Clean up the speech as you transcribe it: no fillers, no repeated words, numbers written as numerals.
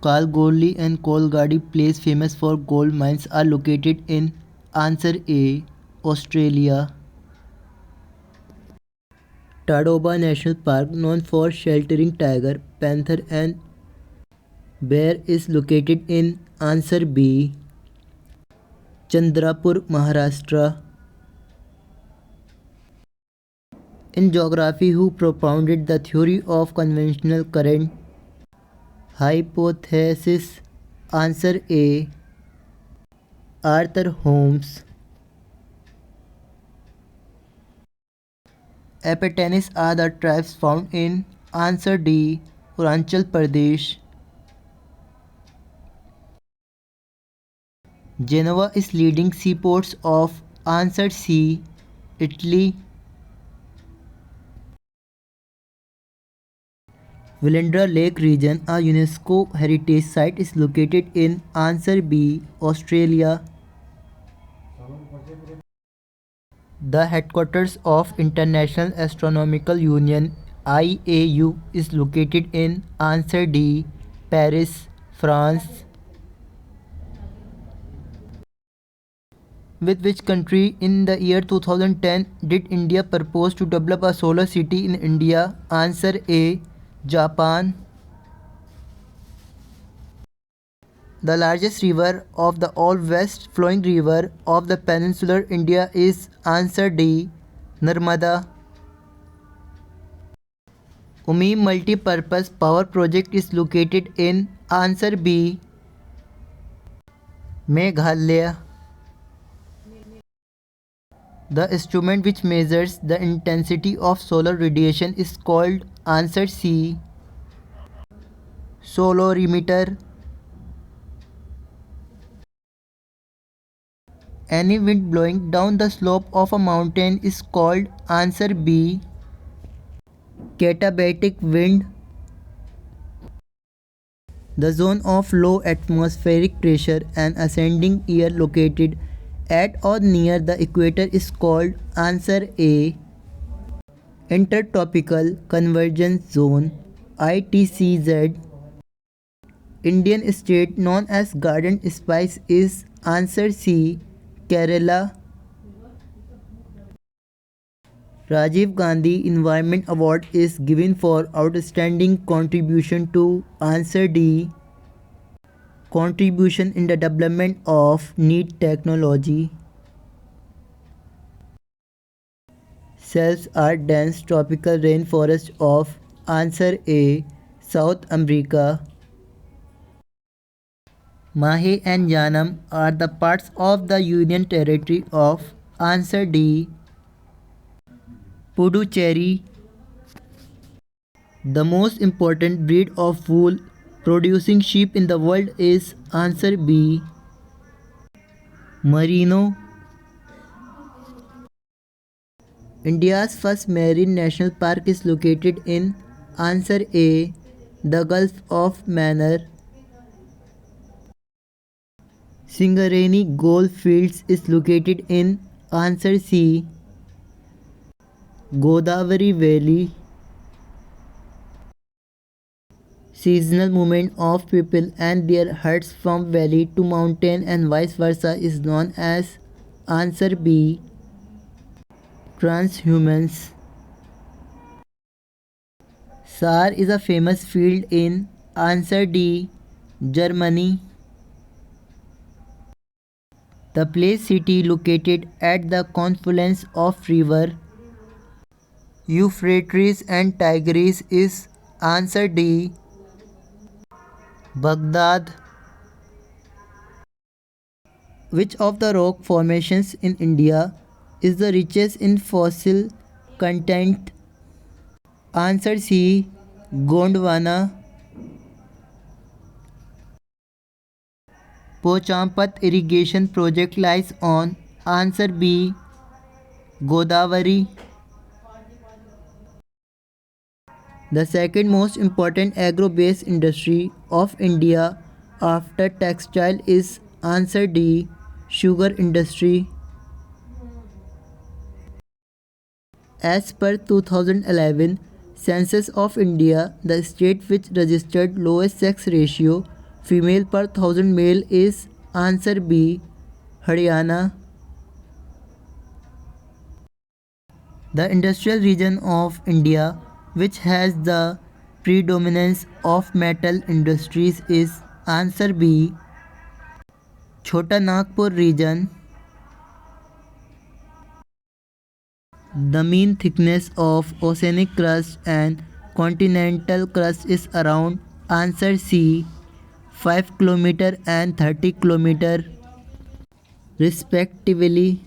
Kalgoorlie and Coolgardie Place, famous for gold mines, are located in? Answer A. Australia. Tadoba National Park, known for sheltering tiger, panther and bear, is located in? Answer B. Chandrapur, Maharashtra. In geography, who propounded the theory of conventional current hypothesis? Answer A. Arthur Holmes. Apatanis are the tribes found in? Answer D. Arunachal Pradesh. Genoa is leading seaports of? Answer C. Italy. Willandra Lake region, a UNESCO heritage site, is located in? Answer B. Australia. The headquarters of International Astronomical Union (IAU) is located in? Answer D. Paris, France. With which country in the year 2010 did India propose to develop a solar city in India? Answer A. Japan. The largest river of the all west flowing river of the peninsular India is? Answer D. Narmada. Umeem Multi-Purpose Power Project is located in? Answer B. Meghalaya. The instrument which measures the intensity of solar radiation is called? Answer C. Solarimeter. Any wind blowing down the slope of a mountain is called? Answer B. Katabatic wind. The zone of low atmospheric pressure and ascending air located at or near the equator is called? Answer A. Intertropical Convergence Zone (ITCZ). Indian state known as garden spice is? Answer C. Kerala. Rajiv Gandhi Environment Award is given for outstanding contribution to? Answer D. Contribution in the development of neat technology. Cells are dense tropical rainforest of? Answer A. South America. Mahe and Yanam are the parts of the Union Territory of? Answer D. Puducherry. The most important breed of wool producing sheep in the world is? Answer B. Merino. India's first marine national park is located in? Answer A. The Gulf of Mannar. Singareni Goldfields is located in? Answer C. Godavari Valley. Seasonal movement of people and their herds from valley to mountain and vice versa is known as? Answer B. Transhumance. Saar is a famous field in? Answer D. Germany. The place city located at the confluence of river Euphrates and Tigris is? Answer D. Baghdad. Which of the rock formations in India is the richest in fossil content? Answer C. Gondwana. Pochampat irrigation project lies on? Answer B. Godavari. The second most important agro-based industry of India after textile is? Answer D. Sugar industry. As per 2011 Census of India, the state which registered lowest sex ratio female per 1000 male is answer B, Haryana. The industrial region of India which has the predominance of metal industries is answer B, Chota Nagpur region. The mean thickness of oceanic crust and continental crust is around answer C, 5 km and 30 km respectively.